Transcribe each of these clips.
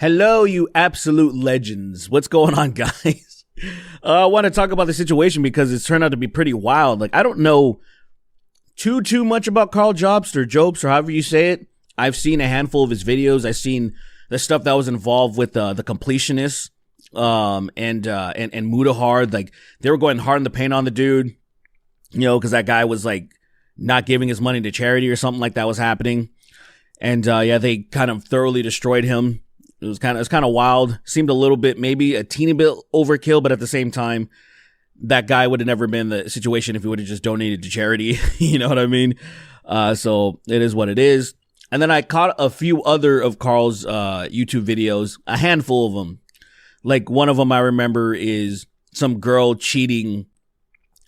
Hello, you absolute legends. What's going on, guys? I want to talk about the situation because it's turned out to be pretty wild. Like, I don't know too much about Karl Jobst or Jobst or however you say it. I've seen a handful of his videos. I've seen the stuff that was involved with the completionists and Mudahard. Like, they were going hard in the paint on the dude, you know, because that guy was like not giving his money to charity or something like that was happening. And yeah, they kind of thoroughly destroyed him. It was kind of wild. Seemed a little bit, maybe a teeny bit overkill, but at the same time, that guy would have never been in the situation if he would have just donated to charity. You know what I mean? So it is what it is. And then I caught a few other of Karl's YouTube videos, a handful of them. Like, one of them I remember is some girl cheating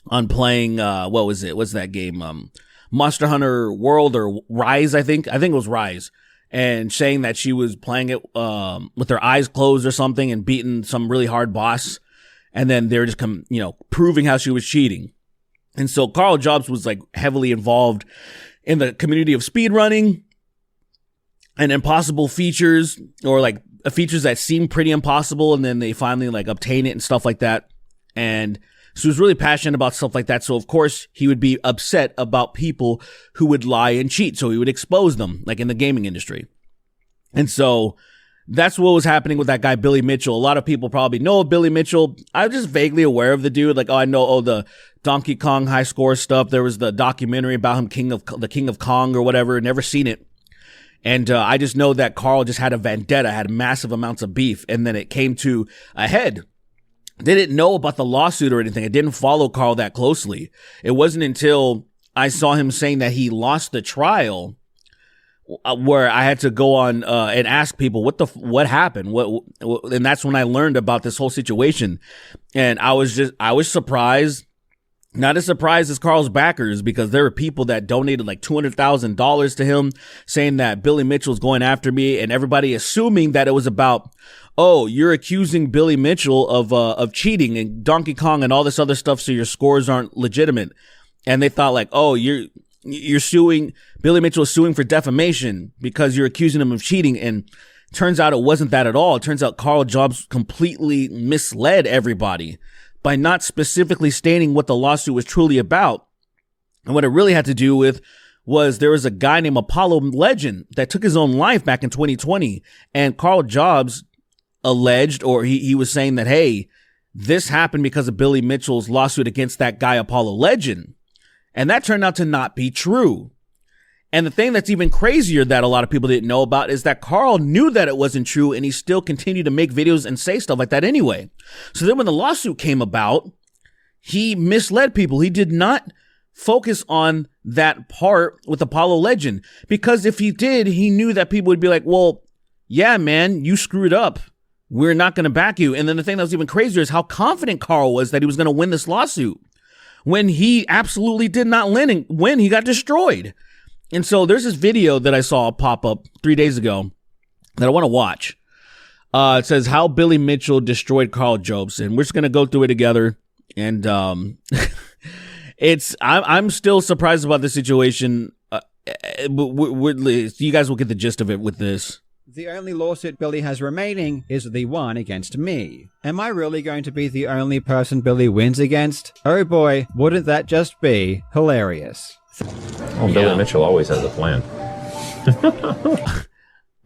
on playing, what was it? What's that game? Monster Hunter World or Rise, I think. I think it was Rise. And saying that she was playing it with her eyes closed or something and beating some really hard boss. And then they were just proving how she was cheating. And so Karl Jobst was like heavily involved in the community of speedrunning and impossible features, or like features that seem pretty impossible, and then they finally like obtain it and stuff like that. And so he was really passionate about stuff like that. So of course he would be upset about people who would lie and cheat. So he would expose them, like in the gaming industry. And so that's what was happening with that guy, Billy Mitchell. A lot of people probably know of Billy Mitchell. I'm just vaguely aware of the dude. Like, I know, the Donkey Kong high score stuff. There was the documentary about him, the King of Kong or whatever. Never seen it. And I just know that Karl just had a vendetta, had massive amounts of beef. And then it came to a head. Didn't know about the lawsuit or anything. I didn't follow Karl that closely. It wasn't until I saw him saying that he lost the trial where I had to go on and ask people what happened. And that's when I learned about this whole situation. And I was surprised. Not as surprised as Karl's backers, because there were people that donated like $200,000 to him, saying that Billy Mitchell's going after me, and everybody assuming that it was about, oh, you're accusing Billy Mitchell of cheating and Donkey Kong and all this other stuff, so your scores aren't legitimate. And they thought like, oh, you're suing, Billy Mitchell is suing for defamation because you're accusing him of cheating. And turns out it wasn't that at all. It turns out Karl Jobst completely misled everybody by not specifically stating what the lawsuit was truly about. And what it really had to do with was there was a guy named Apollo Legend that took his own life back in 2020. And Karl Jobst alleged, or he was saying that, hey, this happened because of Billy Mitchell's lawsuit against that guy, Apollo Legend. And that turned out to not be true. And the thing that's even crazier that a lot of people didn't know about is that Karl knew that it wasn't true, and he still continued to make videos and say stuff like that anyway. So then when the lawsuit came about, he misled people. He did not focus on that part with Apollo Legend, because if he did, he knew that people would be like, well, yeah, man, you screwed up. We're not going to back you. And then the thing that was even crazier is how confident Karl was that he was going to win this lawsuit, when he absolutely did not win. He got destroyed. And so there's this video that I saw pop up 3 days ago that I want to watch. It says how Billy Mitchell destroyed Karl Jobst, and we're just going to go through it together. And I'm still surprised about the situation. You guys will get the gist of it with this. The only lawsuit Billy has remaining is the one against me. Am I really going to be the only person Billy wins against? Oh boy, wouldn't that just be hilarious? Oh, Billy Mitchell always has a plan.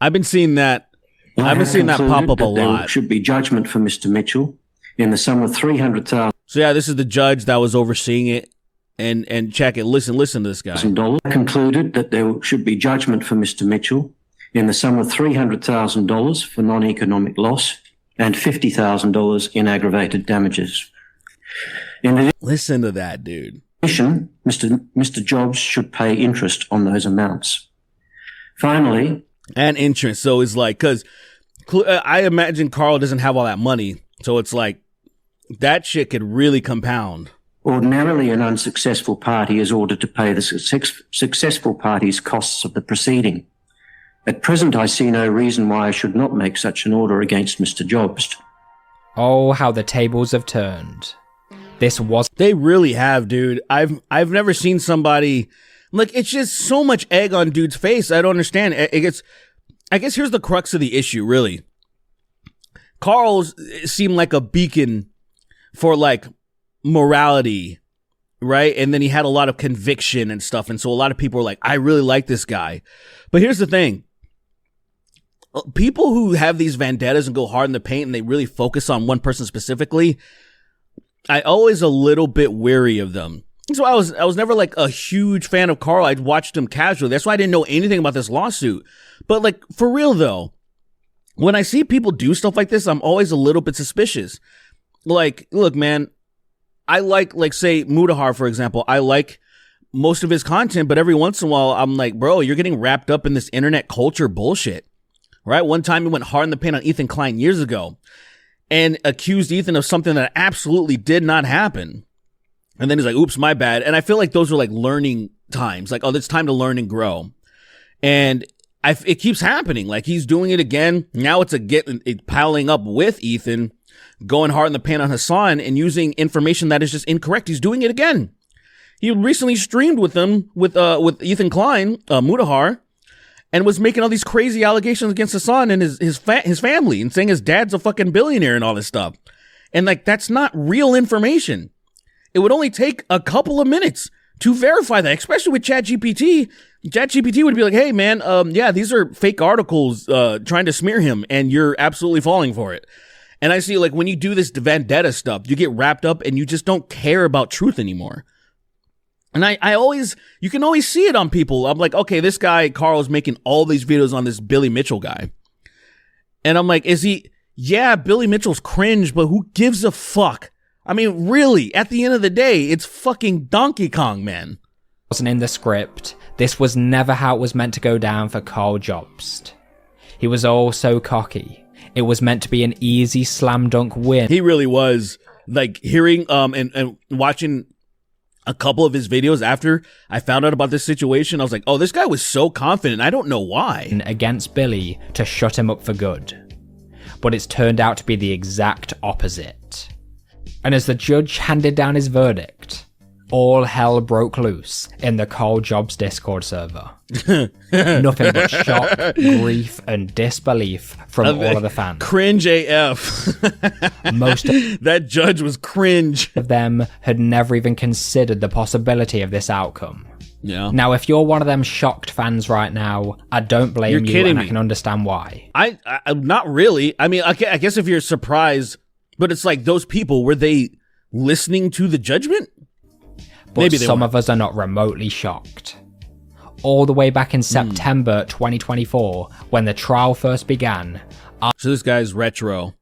I've been seeing that. I've been seeing that pop up a lot. There should be judgment for Mr. Mitchell in the sum of $300,000. So yeah, this is the judge that was overseeing it. And check it. Listen to this guy. Concluded that there should be judgment for Mr. Mitchell in the sum of $300,000 for non-economic loss and $50,000 in aggravated damages. Listen to that, dude. In addition, Mr. Jobst should pay interest on those amounts. Finally, and interest. So it's like, because I imagine Karl doesn't have all that money, so it's like that shit could really compound. Ordinarily, an unsuccessful party is ordered to pay the successful party's costs of the proceeding. At present, I see no reason why I should not make such an order against Mr. Jobst. Oh, how the tables have turned. They really have, dude. I've never seen somebody, like, it's just so much egg on dude's face. I don't understand. I guess here's the crux of the issue, really. Karl's seemed like a beacon for like morality, right? And then he had a lot of conviction and stuff. And so a lot of people were like, I really like this guy. But here's the thing. People who have these vendettas and go hard in the paint and they really focus on one person specifically, I always a little bit weary of them. So I was never like a huge fan of Karl. I watched him casually. That's why I didn't know anything about this lawsuit. But like, for real though, when I see people do stuff like this, I'm always a little bit suspicious. Like, look, man, I like say Mudahar, for example. I like most of his content, but every once in a while I'm like, bro, you're getting wrapped up in this internet culture bullshit, right? One time he went hard in the paint on Ethan Klein years ago and accused Ethan of something that absolutely did not happen. And then he's like, oops, my bad. And I feel like those are like learning times. Like, oh, it's time to learn and grow. And it keeps happening. Like, he's doing it again. Now it's piling up with Ethan, going hard in the paint on Hassan and using information that is just incorrect. He's doing it again. He recently streamed with them, with Ethan Klein, Mudahar, and was making all these crazy allegations against Hassan and his family and saying his dad's a fucking billionaire and all this stuff. And like, that's not real information. It would only take a couple of minutes to verify that, especially with ChatGPT. ChatGPT would be like, hey man, yeah, these are fake articles, trying to smear him and you're absolutely falling for it. And I see like when you do this vendetta stuff, you get wrapped up and you just don't care about truth anymore. And you can always see it on people. I'm like, okay, this guy, Karl, is making all these videos on this Billy Mitchell guy. And I'm like, yeah, Billy Mitchell's cringe, but who gives a fuck? I mean, really, at the end of the day, it's fucking Donkey Kong, man. Wasn't in the script. This was never how it was meant to go down for Karl Jobst. He was all so cocky. It was meant to be an easy slam dunk win. He really was. Like, hearing and watching a couple of his videos after I found out about this situation, I was like, oh, this guy was so confident. I don't know why. Against Billy to shut him up for good. But it's turned out to be the exact opposite. And as the judge handed down his verdict, all hell broke loose in the Karl Jobst Discord server. Nothing but shock, grief, and disbelief from all of the fans. Cringe AF. That judge was cringe. Of them had never even considered the possibility of this outcome. Yeah. Now, if you're one of them shocked fans right now, I don't blame you, and I can understand why. I'm not really. I mean, I guess if you're surprised, but it's like those people, were they listening to the judgment? But maybe some of us are not remotely shocked. All the way back in September 2024, when the trial first began. So this guy's retro.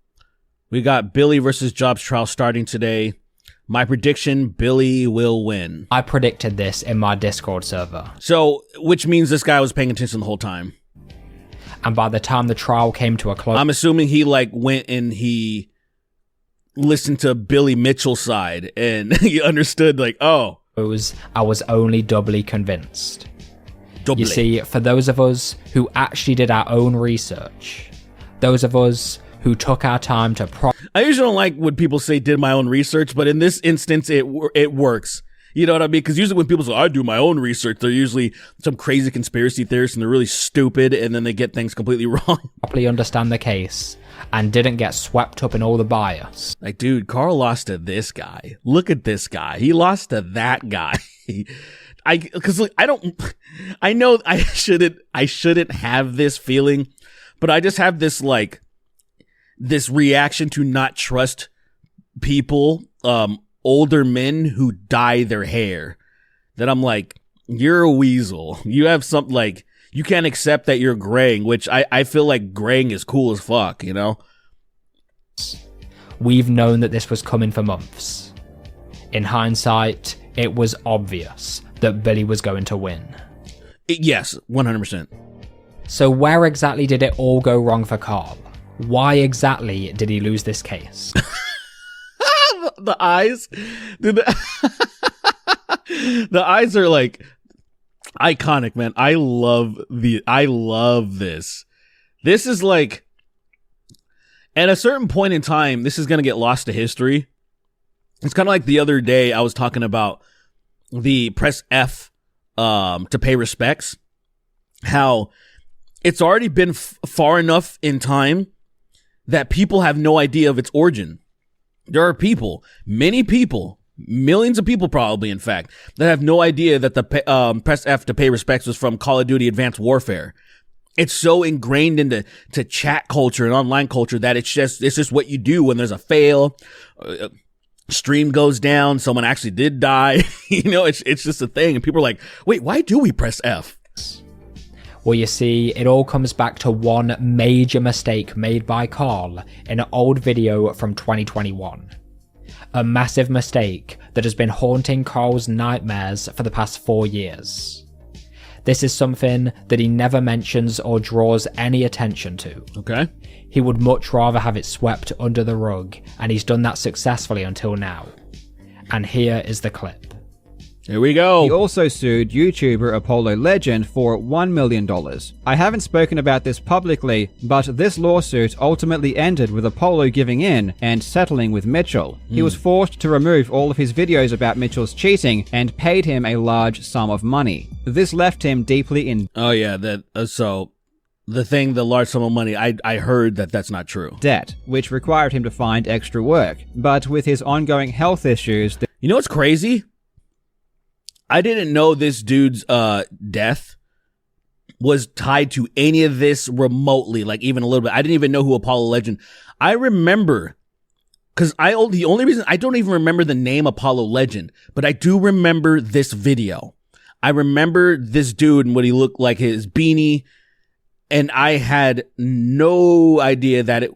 We got Billy versus Jobst trial starting today. My prediction, Billy will win. I predicted this in my Discord server. So, which means this guy was paying attention the whole time. And by the time the trial came to a close... I'm assuming he like went and he listened to Billy Mitchell's side and he understood like, oh. I was only doubly convinced. Doubly. You see, for those of us who actually did our own research, those of us who took our time to... I usually don't like when people say did my own research, but in this instance, it works. You know what I mean? Because usually when people say, I do my own research, they're usually some crazy conspiracy theorists and they're really stupid and then they get things completely wrong. Properly understand the case and didn't get swept up in all the bias. Like, dude, Karl lost to this guy. Look at this guy. He lost to that guy. I know I shouldn't have this feeling, but I just have this like, this reaction to not trust people, older men who dye their hair, that I'm like, you're a weasel. You have something like, you can't accept that you're graying, which I feel like graying is cool as fuck, you know? We've known that this was coming for months. In hindsight, it was obvious that Billy was going to win. Yes, 100%. So where exactly did it all go wrong for Karl? Why exactly did he lose this case? The eyes, dude, the eyes are like iconic, man. I love this. This is like, at a certain point in time, this is going to get lost to history. It's kind of like the other day I was talking about the press F to pay respects, how it's already been far enough in time that people have no idea of its origin. There are people, many people, millions of people probably, in fact, that have no idea that the press F to pay respects was from Call of Duty Advanced Warfare. It's so ingrained into chat culture and online culture that it's just what you do when there's a fail, stream goes down, someone actually did die. It's just a thing. And people are like, wait, why do we press F? Well, you see, it all comes back to one major mistake made by Karl in an old video from 2021. A massive mistake that has been haunting Karl's nightmares for the past 4 years. This is something that he never mentions or draws any attention to. Okay. He would much rather have it swept under the rug, and he's done that successfully until now. And here is the clip. Here we go. He also sued YouTuber Apollo Legend for $1 million. I haven't spoken about this publicly, but this lawsuit ultimately ended with Apollo giving in and settling with Mitchell. He was forced to remove all of his videos about Mitchell's cheating and paid him a large sum of money. This left him deeply in Oh yeah, the large sum of money, I heard that's not true. debt, which required him to find extra work. But with his ongoing health issues, You know what's crazy? I didn't know this dude's death was tied to any of this remotely, like even a little bit. I didn't even know who Apollo Legend. I remember, because the only reason I don't even remember the name Apollo Legend, but I do remember this video. I remember this dude and what he looked like, his beanie, and I had no idea that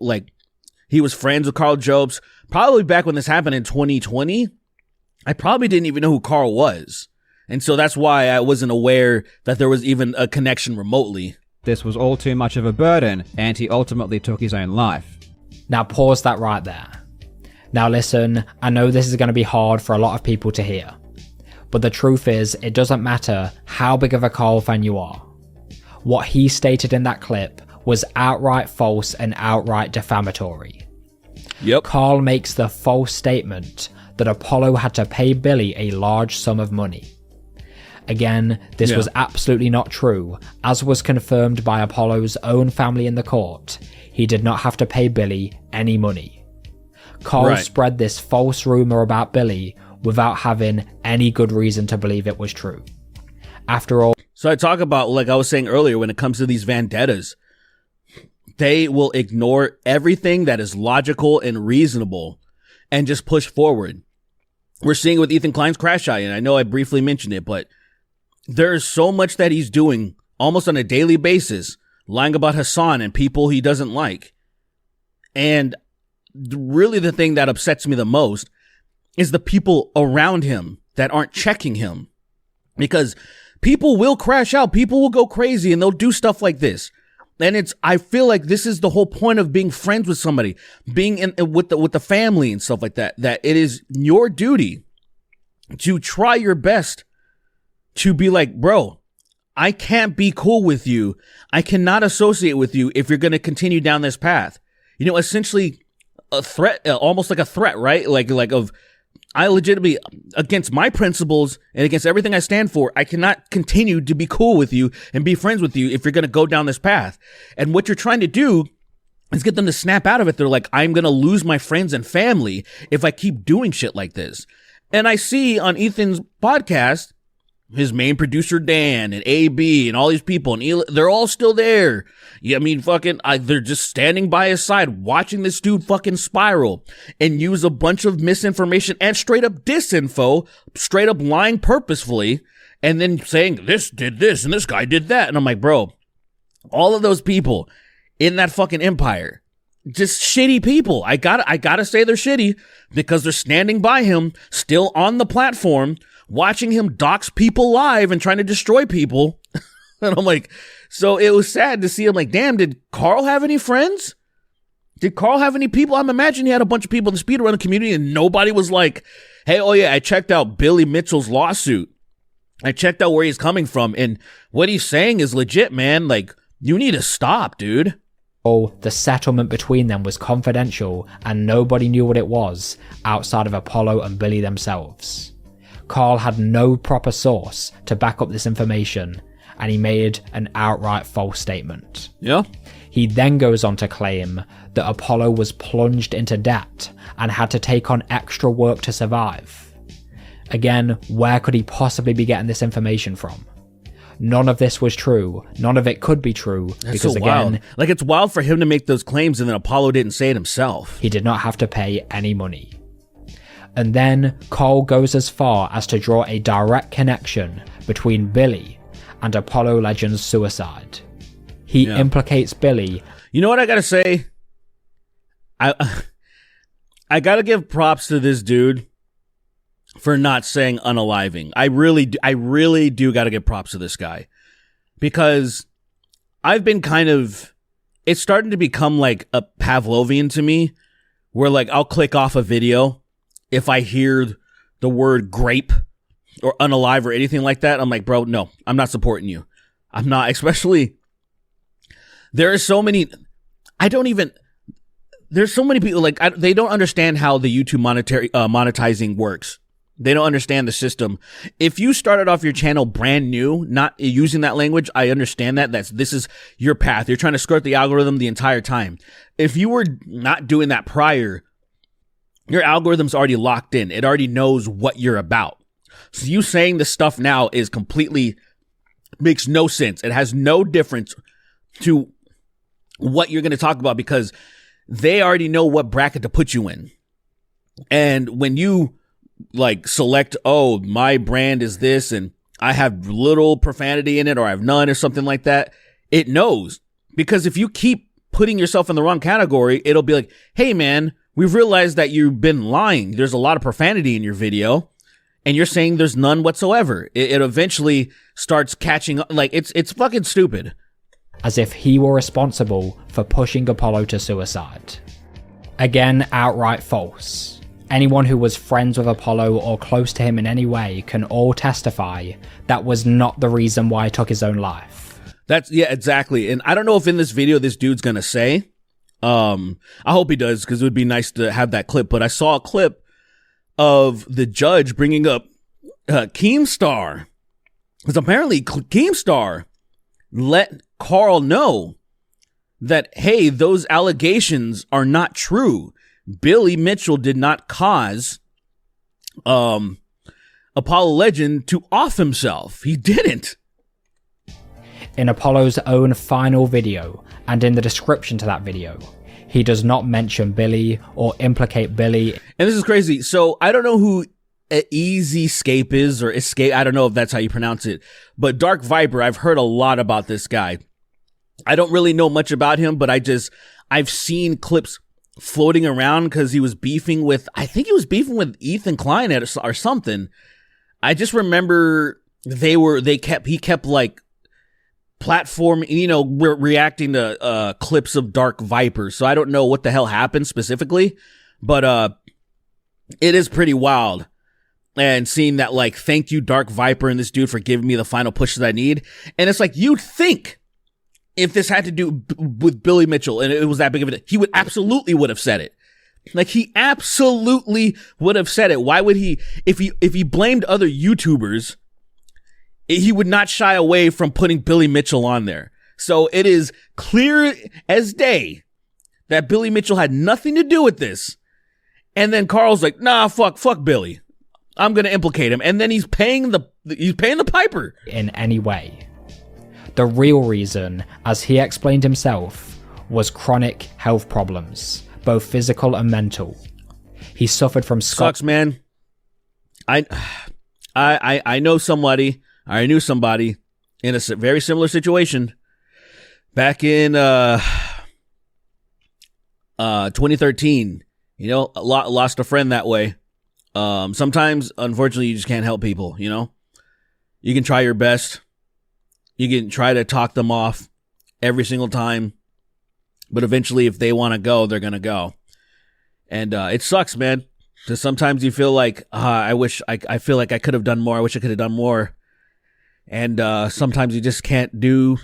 he was friends with Karl Jobst. Probably back when this happened in 2020, I probably didn't even know who Karl was. And so that's why I wasn't aware that there was even a connection remotely. this was all too much of a burden, and he ultimately took his own life. Now pause that right there. Now listen, I know this is going to be hard for a lot of people to hear. But the truth is, it doesn't matter how big of a Karl fan you are. What he stated in that clip was outright false and outright defamatory. Yep. Karl makes the false statement that Apollo had to pay Billy a large sum of money. Again, this was absolutely not true, as was confirmed by Apollo's own family in the court. He did not have to pay Billy any money. Karl spread this false rumor about Billy without having any good reason to believe it was true. After all, so I talk about, like I was saying earlier, when it comes to these vendettas, they will ignore everything that is logical and reasonable and just push forward. We're seeing it with Ethan Klein's crash out, and I know I briefly mentioned it, but there's so much that he's doing almost on a daily basis, lying about Hassan and people he doesn't like. And really the thing that upsets me the most is the people around him that aren't checking him. Because people will crash out, people will go crazy, and they'll do stuff like this. And I feel like this is the whole point of being friends with somebody, being with the family and stuff like that, that it is your duty to try your best to be like, bro, I can't be cool with you. I cannot associate with you if you're going to continue down this path. You know, essentially a threat, almost like a threat, right? Like I legitimately, against my principles and against everything I stand for, I cannot continue to be cool with you and be friends with you if you're going to go down this path. And what you're trying to do is get them to snap out of it. They're like, I'm going to lose my friends and family if I keep doing shit like this. And I see on Ethan's podcast, his main producer, Dan, and AB, and all these people, and Eli, they're all still there. Yeah, I mean, they're just standing by his side, watching this dude fucking spiral and use a bunch of misinformation and straight up disinfo, straight up lying purposefully, and then saying, this did this, and this guy did that. And I'm like, bro, all of those people in that fucking empire, just shitty people. I gotta say they're shitty because they're standing by him, still on the platform, watching him dox people live and trying to destroy people. And I'm like, so it was sad to see him like, damn, did Karl have any friends? Did Karl have any people? I'm imagining he had a bunch of people in the speedrunning community and nobody was like, hey, oh yeah, I checked out Billy Mitchell's lawsuit. I checked out where he's coming from. And what he's saying is legit, man. Like, you need to stop, dude. Oh, the settlement between them was confidential and nobody knew what it was outside of Apollo and Billy themselves. Karl had no proper source to back up this information, and he made an outright false statement. Yeah. He then goes on to claim that Apollo was plunged into debt and had to take on extra work to survive. Again, where could he possibly be getting this information from? None of this was true. None of it could be true. That's because so again, wild. Like, it's wild for him to make those claims and then Apollo didn't say it himself. he did not have to pay any money. And then Karl goes as far as to draw a direct connection between Billy and Apollo Legends' suicide. He implicates Billy. You know what I gotta say? I gotta give props to this dude for not saying unaliving. I really do gotta give props to this guy. Because I've been it's starting to become like a Pavlovian to me, where like I'll click off a video if I hear the word grape or unalive or anything like that. I'm like, bro, no, I'm not supporting you. I'm not, especially, there are so many, there's so many people, like, they don't understand how the YouTube monetizing works. They don't understand the system. If you started off your channel brand new, not using that language, I understand that. This is your path. You're trying to skirt the algorithm the entire time. If you were not doing that prior, your algorithm's already locked in. It already knows what you're about. So you saying this stuff now is makes no sense. It has no difference to what you're going to talk about because they already know what bracket to put you in. And when you like select, oh, my brand is this and I have little profanity in it or I have none or something like that, it knows. Because if you keep putting yourself in the wrong category, it'll be like, hey man, we've realized that you've been lying. There's a lot of profanity in your video and you're saying there's none whatsoever. It eventually starts catching up. Like, it's fucking stupid. As if he were responsible for pushing Apollo to suicide. Again, outright false. Anyone who was friends with Apollo or close to him in any way can all testify that was not the reason why he took his own life. Yeah, exactly. And I don't know if in this video this dude's gonna say. I hope he does because it would be nice to have that clip. But I saw a clip of the judge bringing up Keemstar. Because apparently Keemstar let Karl know that, hey, those allegations are not true. Billy Mitchell did not cause Apollo Legend to off himself. He didn't. In Apollo's own final video, and in the description to that video, he does not mention Billy or implicate Billy. And this is crazy. So I don't know who Easy Scape is, or Escape. I don't know if that's how you pronounce it. But Dark Viper, I've heard a lot about this guy. I don't really know much about him, but I've seen clips floating around because he was beefing with, I think he was beefing with Ethan Klein or something. I just remember he kept like platform, reacting to clips of Dark Viper. So I don't know what the hell happened specifically, but it is pretty wild. And seeing that, like, thank you, Dark Viper, and this dude for giving me the final push that I need. And it's like, you'd think if this had to do with Billy Mitchell and it was that big of a, he would have said it. Like, he absolutely would have said it. Why would he, if he blamed other YouTubers, he would not shy away from putting Billy Mitchell on there. So it is clear as day that Billy Mitchell had nothing to do with this. And then Karl's like, nah, fuck Billy. I'm going to implicate him. And then he's paying the piper. In any way. The real reason, as he explained himself, was chronic health problems, both physical and mental. He suffered from sucks, man. I know somebody. I knew somebody in a very similar situation back in 2013. Lost a friend that way. Sometimes, unfortunately, you just can't help people, You can try your best. You can try to talk them off every single time. But eventually, if they want to go, they're going to go. And it sucks, man. Because sometimes you feel like, I feel like I could have done more. I wish I could have done more. And sometimes you just can't do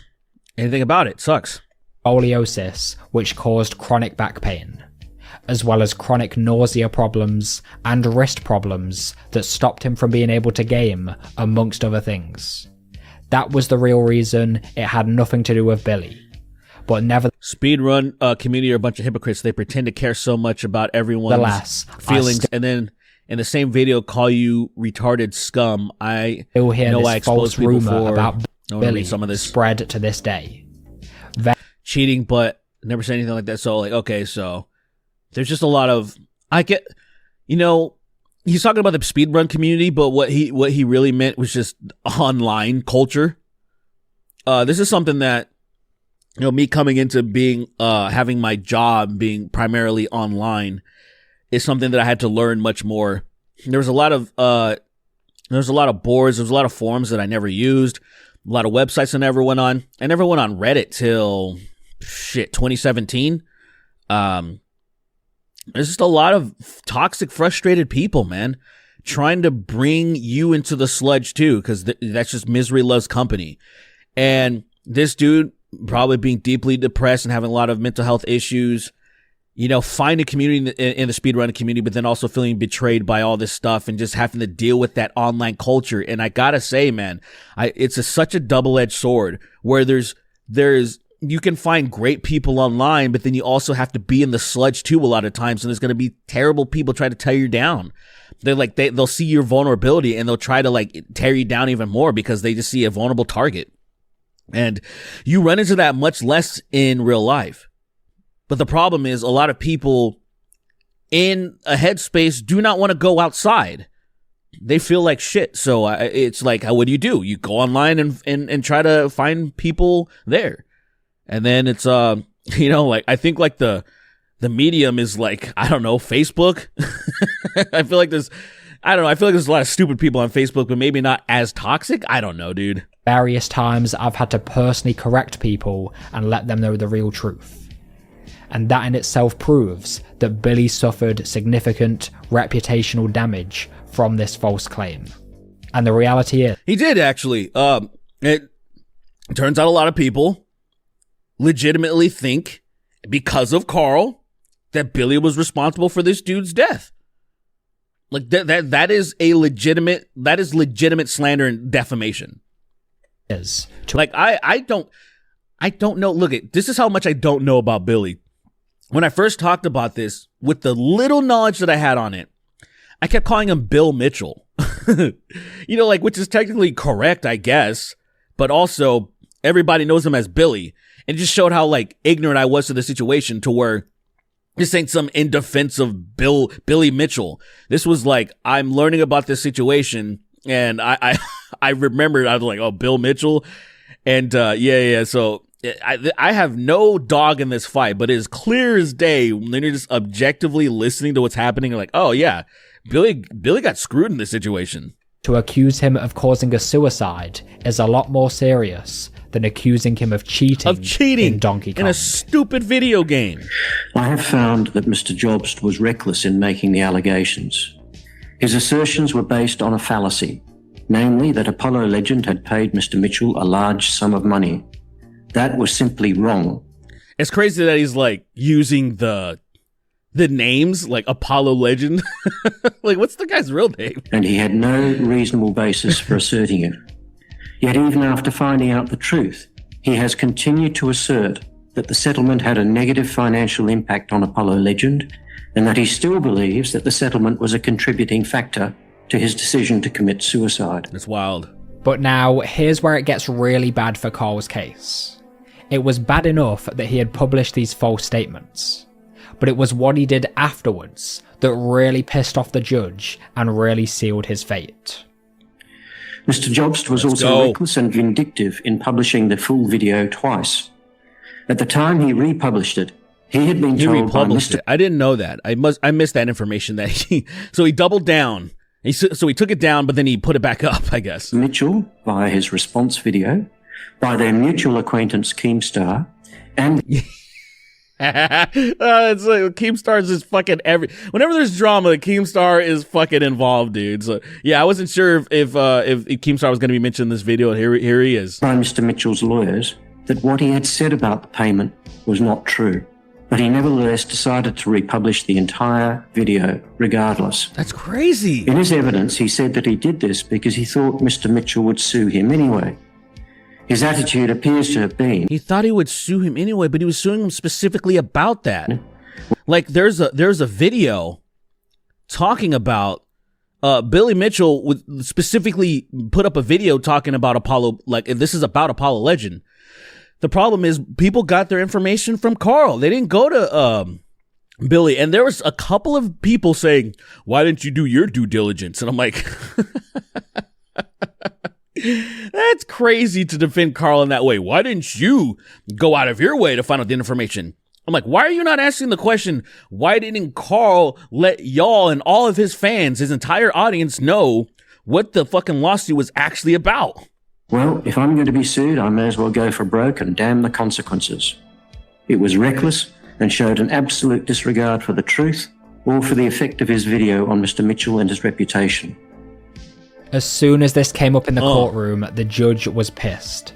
anything about it. It sucks. Scoliosis, which caused chronic back pain, as well as chronic nausea problems and wrist problems that stopped him from being able to game, amongst other things. That was the real reason. It had nothing to do with Billy. but never Speedrun community are a bunch of hypocrites. They pretend to care so much about everyone's feelings, and then in the same video call you retarded scum. I still hear know this I exposed false people rumor for about Billy some of this spread to this day. cheating, but never said anything like that. So like, okay, so there's just a lot of, I get, you know, he's talking about the speedrun community, but what he really meant was just online culture. This is something that, you know, me coming into being, having my job being primarily online is something that I had to learn much more. There was a lot of boards, there was a lot of forums that I never used, a lot of websites I never went on. I never went on Reddit till 2017. There's just a lot of toxic, frustrated people, man, trying to bring you into the sludge too, because that's just misery loves company. And this dude probably being deeply depressed and having a lot of mental health issues, you know, find a community in the speedrunning community, but then also feeling betrayed by all this stuff and just having to deal with that online culture. And I gotta say, man, it's such a double-edged sword where you can find great people online, but then you also have to be in the sludge too a lot of times. And there's going to be terrible people try to tear you down. They'll see your vulnerability and they'll try to like tear you down even more because they just see a vulnerable target. And you run into that much less in real life. But the problem is a lot of people in a headspace do not want to go outside. They feel like shit. So it's like, what do? You go online and try to find people there. And then it's, you know, like, I think like the medium is like, I don't know, Facebook. I feel like there's a lot of stupid people on Facebook, but maybe not as toxic. I don't know, dude. Various times I've had to personally correct people and let them know the real truth. And that in itself proves that Billy suffered significant reputational damage from this false claim. And the reality is, he did actually. It turns out a lot of people legitimately think, because of Karl, that Billy was responsible for this dude's death. Like that is legitimate slander and defamation. Like I don't know. Look, this is how much I don't know about Billy. When I first talked about this, with the little knowledge that I had on it, I kept calling him Bill Mitchell. You know, like, which is technically correct, I guess, but also everybody knows him as Billy. And it just showed how like ignorant I was to the situation, to where this ain't some in defense of Billy Mitchell. This was like, I'm learning about this situation, and I remembered, I was like, oh, Bill Mitchell. And yeah. So I have no dog in this fight, but it is clear as day when you're just objectively listening to what's happening. Like, oh yeah, Billy got screwed in this situation. To accuse him of causing a suicide is a lot more serious than accusing him of cheating in Donkey Kong. In a stupid video game. I have found that Mr. Jobst was reckless in making the allegations. His assertions were based on a fallacy, namely that Apollo Legend had paid Mr. Mitchell a large sum of money. That was simply wrong. It's crazy that he's like using the names like Apollo Legend. Like, what's the guy's real name? And he had no reasonable basis for asserting it. Yet even after finding out the truth, he has continued to assert that the settlement had a negative financial impact on Apollo Legend, and that he still believes that the settlement was a contributing factor to his decision to commit suicide. It's wild. But now, here's where it gets really bad for Karl's case. It was bad enough that he had published these false statements, but it was what he did afterwards that really pissed off the judge and really sealed his fate. Mr. Jobst was also reckless and vindictive in publishing the full video twice. At the time he republished it, he had been told by Mr. I didn't know that. I missed that information. So he doubled down. So he took it down, but then he put it back up, I guess. Mitchell, via his response video, by their mutual acquaintance Keemstar, and it's like Keemstar is just fucking whenever there's drama, Keemstar is fucking involved, dude. So yeah, I wasn't sure if Keemstar was going to be mentioned in this video, and here he is. By Mr. Mitchell's lawyers, that what he had said about the payment was not true, but he nevertheless decided to republish the entire video regardless. That's crazy. In his evidence, he said that he did this because he thought Mr. Mitchell would sue him anyway. His attitude appears to have been, He thought he would sue him anyway, but he was suing him specifically about that. Like there's a video talking about Billy Mitchell would specifically put up a video talking about Apollo, like this is about Apollo Legend. The problem is people got their information from Karl. They didn't go to Billy. And there was a couple of people saying, why didn't you do your due diligence? And I'm like, that's crazy to defend Karl in that way. Why didn't you go out of your way to find out the information? I'm like, why are you not asking the question, why didn't Karl let y'all and all of his fans, his entire audience, know what the fucking lawsuit was actually about? well, if I'm going to be sued, I may as well go for broke and damn the consequences. It was reckless and showed an absolute disregard for the truth or for the effect of his video on Mr. Mitchell and his reputation. As soon as this came up in the courtroom, the judge was pissed.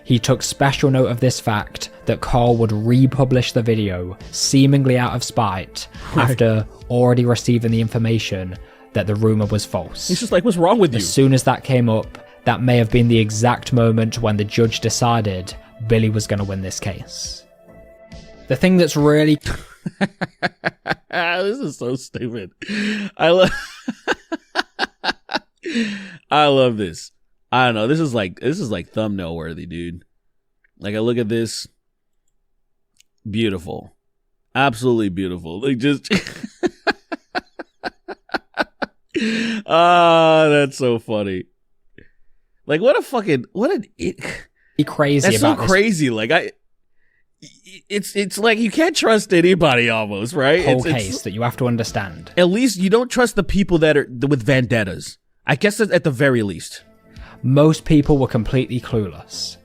He took special note of this fact that Karl would republish the video, seemingly out of spite, after already receiving the information that the rumour was false. He's just like, what's wrong with you? As soon as that came up, that may have been the exact moment when the judge decided Billy was going to win this case. The thing that's really... This is so stupid. I love this. I don't know. This is like thumbnail worthy, dude. Like I look at this, beautiful, absolutely beautiful. Like just, that's so funny. Like crazy that's about so this crazy. Like it's like you can't trust anybody almost, right? whole case that you have to understand. At least you don't trust the people that are with vendettas. I guess at the very least. Most people were completely clueless.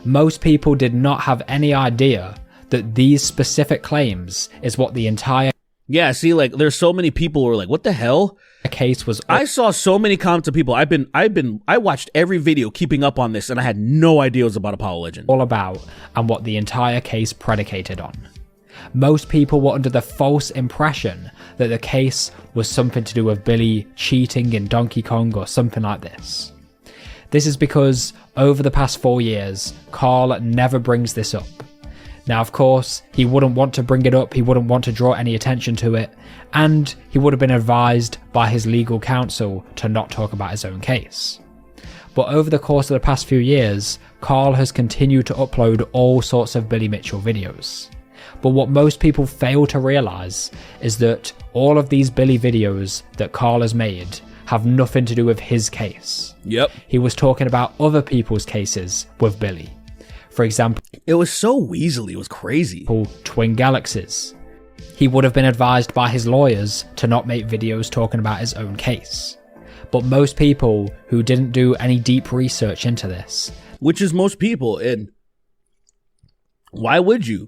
Most people did not have any idea that these specific claims is what the entire Yeah, see, like there's so many people who are like, what the hell? case was. I saw so many comments of people. I watched every video keeping up on this, and I had no idea it was about Apollo Legend. all about and what the entire case predicated on. Most people were under the false impression that the case was something to do with Billy cheating in Donkey Kong or something like this. This is because over the past 4 years, Karl never brings this up. Now, of course, he wouldn't want to bring it up, he wouldn't want to draw any attention to it, and he would have been advised by his legal counsel to not talk about his own case. But over the course of the past few years, Karl has continued to upload all sorts of Billy Mitchell videos. But what most people fail to realise is that all of these Billy videos that Karl has made have nothing to do with his case. Yep. He was talking about other people's cases with Billy. For example, It was so weaselly. It was crazy. Twin Galaxies. He would have been advised by his lawyers to not make videos talking about his own case. But most people who didn't do any deep research into this, Which is most people. And why would you?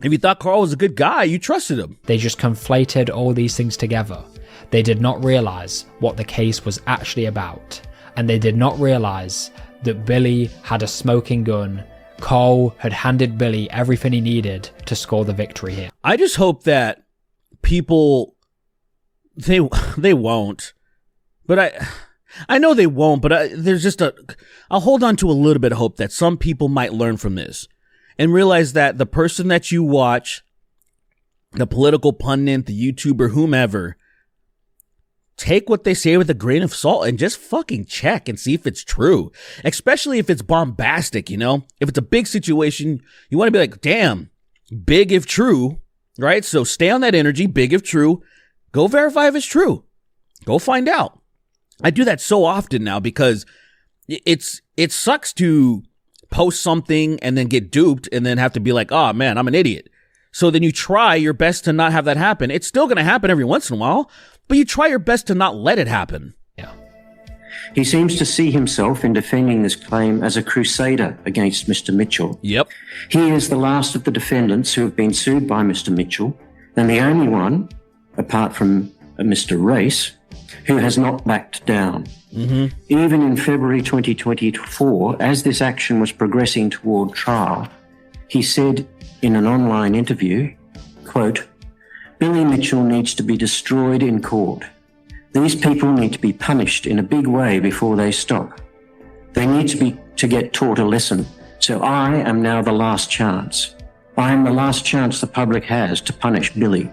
If you thought Karl was a good guy, you trusted him. they just conflated all these things together. They did not realise what the case was actually about. And they did not realise that Billy had a smoking gun. Karl had handed Billy everything he needed to score the victory here. I just hope that people, they won't. But I know they won't, but there's just I'll hold on to a little bit of hope that some people might learn from this and realize that the person that you watch, the political pundit, the YouTuber, whomever, take what they say with a grain of salt and just fucking check and see if it's true. Especially if it's bombastic, you know? If it's a big situation, you want to be like, damn, big if true, right? So stay on that energy, big if true. Go verify if it's true. Go find out. I do that so often now because it sucks to post something and then get duped and then have to be like, oh man, I'm an idiot. So then you try your best to not have that happen. It's still going to happen every once in a while, but you try your best to not let it happen. Yeah. He seems to see himself in defending this claim as a crusader against Mr. Mitchell. Yep. He is the last of the defendants who have been sued by Mr. Mitchell, and the only one, apart from Mr. Race, who has not backed down. Mm-hmm. Even in February 2024, as this action was progressing toward trial, he said in an online interview, quote, "Billy Mitchell needs to be destroyed in court. These people need to be punished in a big way before they stop. They need to be to get taught a lesson. So I am now the last chance. I am the last chance the public has to punish Billy.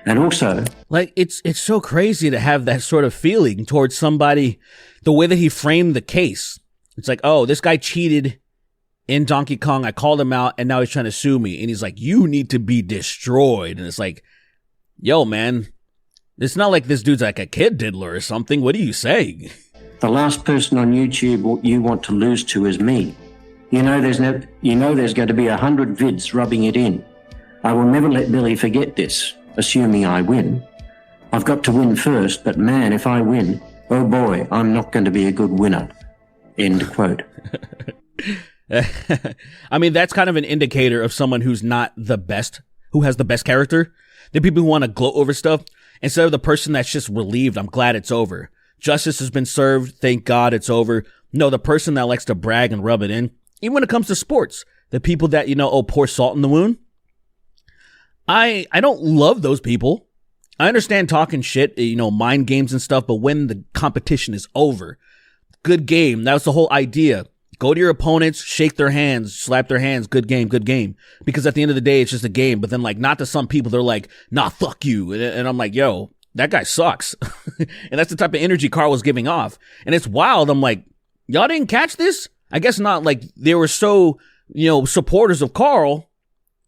And also, like, it's so crazy to have that sort of feeling towards somebody, the way that he framed the case. It's like, oh, this guy cheated in Donkey Kong. I called him out and now he's trying to sue me. And he's like, you need to be destroyed. And it's like, yo, man, it's not like this dude's like a kid diddler or something. What are you saying? the last person on YouTube you want to lose to is me. You know there's going to be 100 vids rubbing it in. I will never let Billy forget this, assuming I win. I've got to win first, but man, if I win, oh boy, I'm not going to be a good winner. End quote. I mean, that's kind of an indicator of someone who's not the best, who has the best character. The people who want to gloat over stuff, instead of the person that's just relieved, I'm glad it's over. Justice has been served, thank God it's over. No, the person that likes to brag and rub it in, even when it comes to sports, the people that, pour salt in the wound. I don't love those people. I understand talking shit, mind games and stuff, but when the competition is over, good game. That was the whole idea. Go to your opponents, shake their hands, slap their hands, good game, good game. Because at the end of the day, it's just a game. But then, not to some people, they're like, nah, fuck you. And I'm like, yo, that guy sucks. And that's the type of energy Karl was giving off. And it's wild. I'm like, y'all didn't catch this? I guess not. Like, they were so, supporters of Karl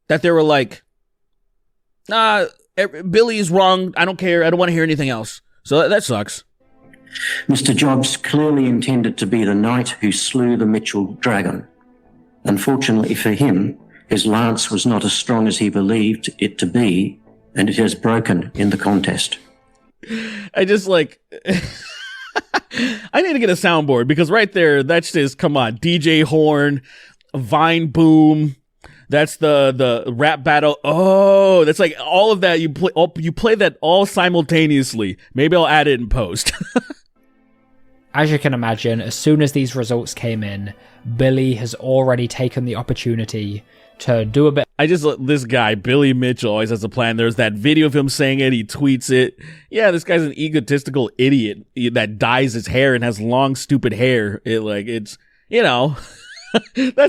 that they were like, nah, Billy is wrong. I don't care. I don't want to hear anything else. So that sucks. Mr. Jobst clearly intended to be the knight who slew the Mitchell dragon. Unfortunately for him, his lance was not as strong as he believed it to be, and it has broken in the contest. I just I need to get a soundboard, because right there, that's just, come on, DJ horn, Vine boom. That's the rap battle. Oh, that's like all of that. You play that all simultaneously. Maybe I'll add it in post. As you can imagine, as soon as these results came in, Billy has already taken the opportunity to do a bit. This guy, Billy Mitchell, always has a plan. There's that video of him saying it. He tweets it. Yeah, this guy's an egotistical idiot that dyes his hair and has long, stupid hair. That's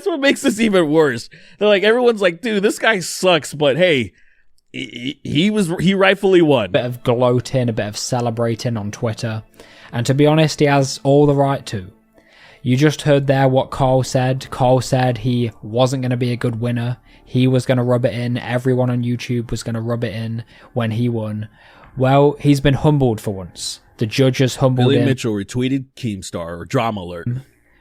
what makes this even worse. They're like, everyone's like, dude, this guy sucks, but hey, he rightfully won. A bit of gloating, a bit of celebrating on Twitter. And to be honest, he has all the right to. You just heard there what Karl said. Karl said he wasn't going to be a good winner. He was going to rub it in. Everyone on YouTube was going to rub it in when he won. Well, he's been humbled for once. The judges humbled him. Billy Mitchell retweeted Keemstar, or Drama Alert.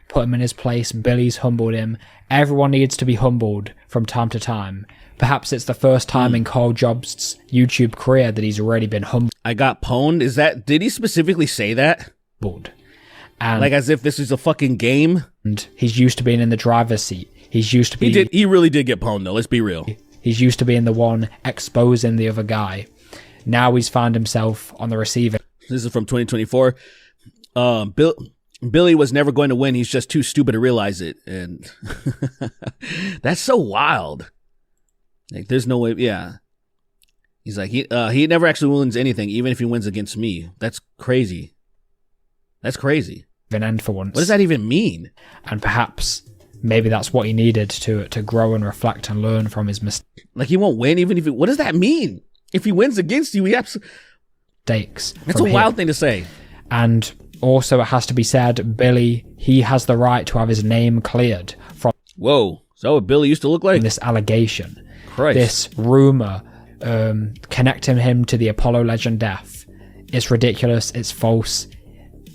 Put him in his place. Billy's humbled him. Everyone needs to be humbled from time to time. Perhaps it's the first time in Karl Jobst's YouTube career that he's already been humbled. I got pwned. Did he specifically say that? And like as if this is a fucking game? And he's used to being in the driver's seat. He's used to be. He really did get pwned though, let's be real. He's used to being the one exposing the other guy. Now he's found himself on the receiving. This is from 2024. Billy was never going to win. He's just too stupid to realize it. And that's so wild. Like, there's no way. Yeah. He's like, he never actually wins anything, even if he wins against me. That's crazy. That's crazy. An end for once. What does that even mean? And perhaps maybe that's what he needed to grow and reflect and learn from his mistakes. Like, he won't win even if what does that mean? If he wins against you, he absolutely. That's a wild thing to say. And also, it has to be said, Billy, he has the right to have his name cleared from. Whoa. So what Billy used to look like? This allegation. Christ. This rumor connecting him to the Apollo legend death. It's ridiculous. It's false.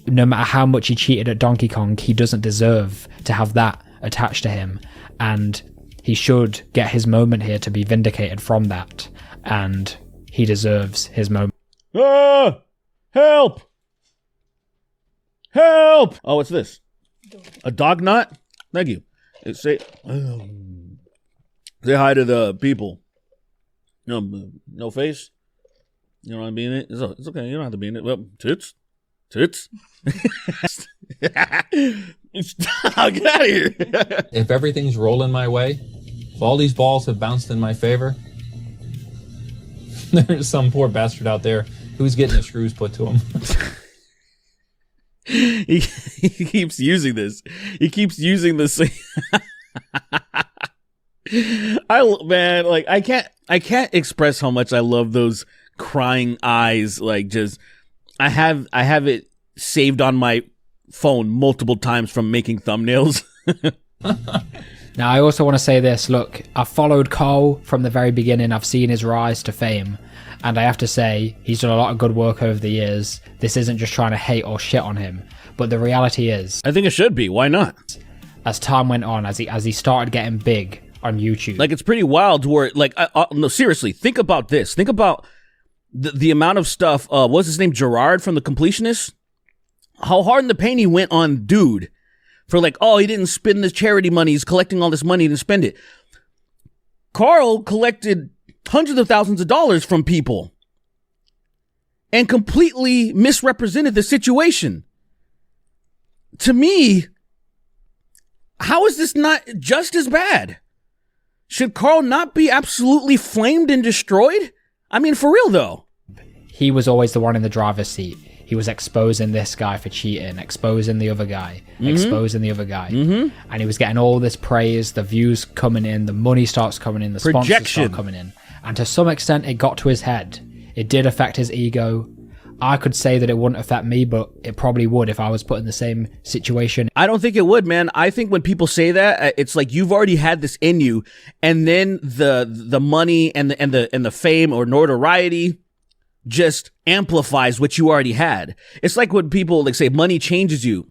No matter how much he cheated at Donkey Kong, he doesn't deserve to have that attached to him. And he should get his moment here to be vindicated from that. And he deserves his moment. Ah! Help! Help! Oh, what's this? A dog nut? Thank you. Say hi to the people. No face? You don't want to be in it? It's okay. You don't have to be in it. Well, tits. Get out of here. If everything's rolling my way, if all these balls have bounced in my favor, there's some poor bastard out there who's getting the screws put to him. he keeps using this. He keeps using this. I can't express how much I love those crying eyes. Like, just, I have it saved on my phone multiple times from making thumbnails. Now, I also want to say this. Look, I've followed Karl from the very beginning. I've seen his rise to fame. And I have to say, he's done a lot of good work over the years. This isn't just trying to hate or shit on him. But the reality is, I think it should be. Why not? As time went on, as he started getting big on YouTube. Like, it's pretty wild where, like, no, seriously, think about this. Think about the amount of stuff. What's his name? Gerard from The Completionist? How hard in the paint he went on Dude. For like, oh, he didn't spend the charity money. He's collecting all this money. He didn't spend it. Karl collected hundreds of thousands of dollars from people and completely misrepresented the situation. To me, how is this not just as bad? Should Karl not be absolutely flamed and destroyed? I mean, for real though. He was always the one in the driver's seat. He was exposing this guy for cheating, exposing the other guy, exposing the other guy. And he was getting all this praise, the views coming in, the money starts coming in, the sponsors start coming in. And to some extent, it got to his head. It did affect his ego. I could say that it wouldn't affect me, but it probably would if I was put in the same situation. I don't think it would, man. I think when people say that, it's like you've already had this in you, and then the money and the fame or notoriety just amplifies what you already had. It's like when people like say money changes you.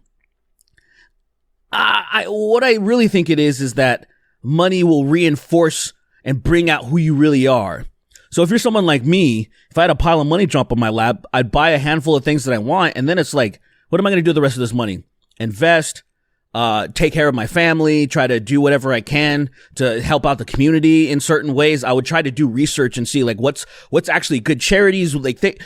What I really think it is that money will reinforce and bring out who you really are. So if you're someone like me, if I had a pile of money drop on my lap, I'd buy a handful of things that I want, and then it's like, what am I going to do with the rest of this money? Invest, take care of my family, try to do whatever I can to help out the community in certain ways. I would try to do research and see like what's actually good charities. Like,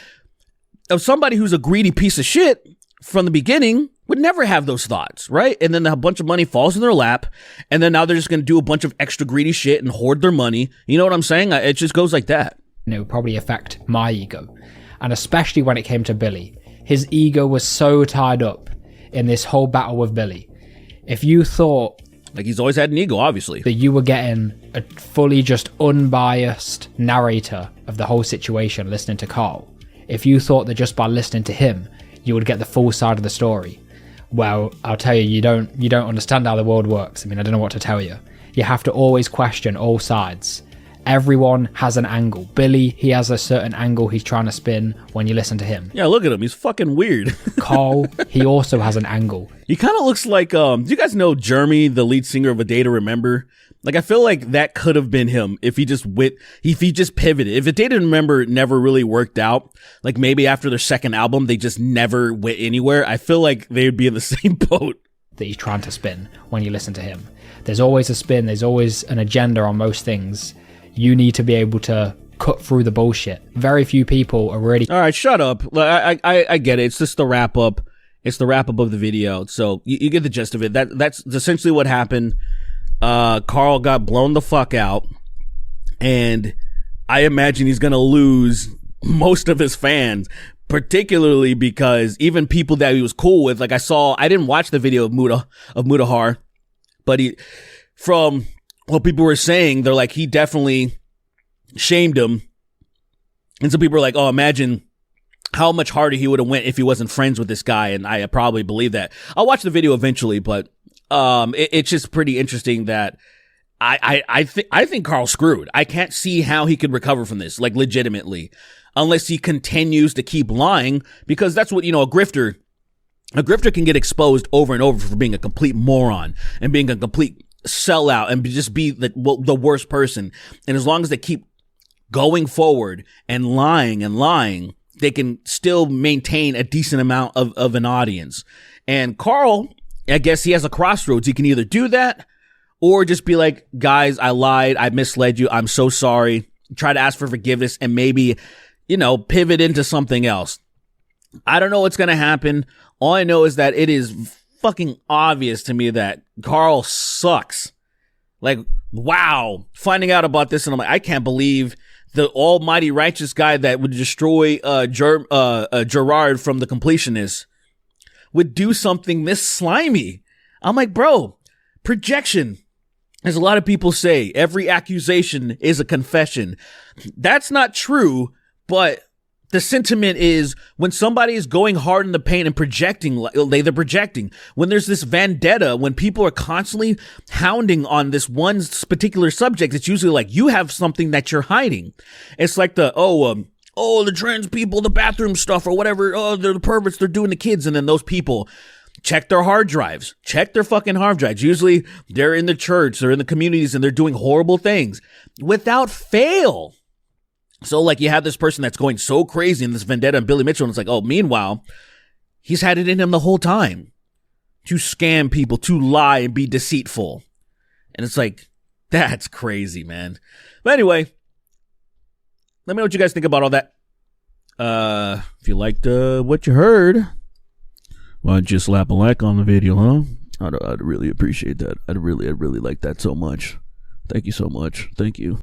of somebody who's a greedy piece of shit from the beginning would never have those thoughts, right? And then a bunch of money falls in their lap, and then now they're just going to do a bunch of extra greedy shit and hoard their money. You know what I'm saying? It just goes like that. And it would probably affect my ego. And especially when it came to Billy. His ego was so tied up in this whole battle with Billy. If you thought... Like, he's always had an ego, obviously. That you were getting a fully just unbiased narrator of the whole situation listening to Karl. If you thought that just by listening to him, you would get the full side of the story. Well, I'll tell you, you don't understand how the world works. I mean, I don't know what to tell you. You have to always question all sides. Everyone has an angle. Billy, he has a certain angle he's trying to spin when you listen to him. Yeah, look at him. He's fucking weird. Karl, he also has an angle. He kind of looks like, do you guys know Jeremy, the lead singer of A Day to Remember? Like, I feel like that could have been him if he just pivoted. If A Day to Remember never really worked out, like maybe after their second album, they just never went anywhere, I feel like they would be in the same boat. That he's trying to spin when you listen to him. There's always a spin. There's always an agenda on most things. You need to be able to cut through the bullshit. Very few people are really... All right, shut up. I get it. It's just the wrap up. It's the wrap up of the video. So you get the gist of it. That's essentially what happened. Karl got blown the fuck out, and I imagine he's gonna lose most of his fans, particularly because even people that he was cool with, like I didn't watch the video of Mudahar, but from what people were saying, they're like, he definitely shamed him. And some people are like, oh, imagine how much harder he would have went if he wasn't friends with this guy. And I probably believe that. I'll watch the video eventually, but it's just pretty interesting that I think Karl's screwed. I can't see how he could recover from this, like legitimately, unless he continues to keep lying, because that's what, a grifter can get exposed over and over for being a complete moron and being a complete sellout and just be the worst person. And as long as they keep going forward and lying, they can still maintain a decent amount of an audience. And Karl, I guess he has a crossroads. He can either do that or just be like, guys, I lied. I misled you. I'm so sorry. Try to ask for forgiveness and maybe, pivot into something else. I don't know what's going to happen. All I know is that it is fucking obvious to me that Karl sucks. Like, wow. Finding out about this, and I'm like, I can't believe the almighty righteous guy that would destroy Gerard from The Completionist would do something this slimy. I'm like, bro, projection. As a lot of people say, every accusation is a confession. That's not true, but the sentiment is when somebody is going hard in the paint and projecting, they're projecting. When there's this vendetta, when people are constantly hounding on this one particular subject, it's usually like you have something that you're hiding. It's like the trans people, the bathroom stuff or whatever. Oh, they're the perverts, they're doing the kids. And then those people check their hard drives, check their fucking hard drives. Usually they're in the church, they're in the communities, and they're doing horrible things without fail. So like you have this person that's going so crazy in this vendetta and Billy Mitchell, and it's like, oh, meanwhile, he's had it in him the whole time to scam people, to lie and be deceitful. And it's like, that's crazy, man. But anyway, let me know what you guys think about all that. If you liked what you heard, why don't you slap a like on the video, huh? I'd really appreciate that. I'd really like that so much. Thank you so much. Thank you.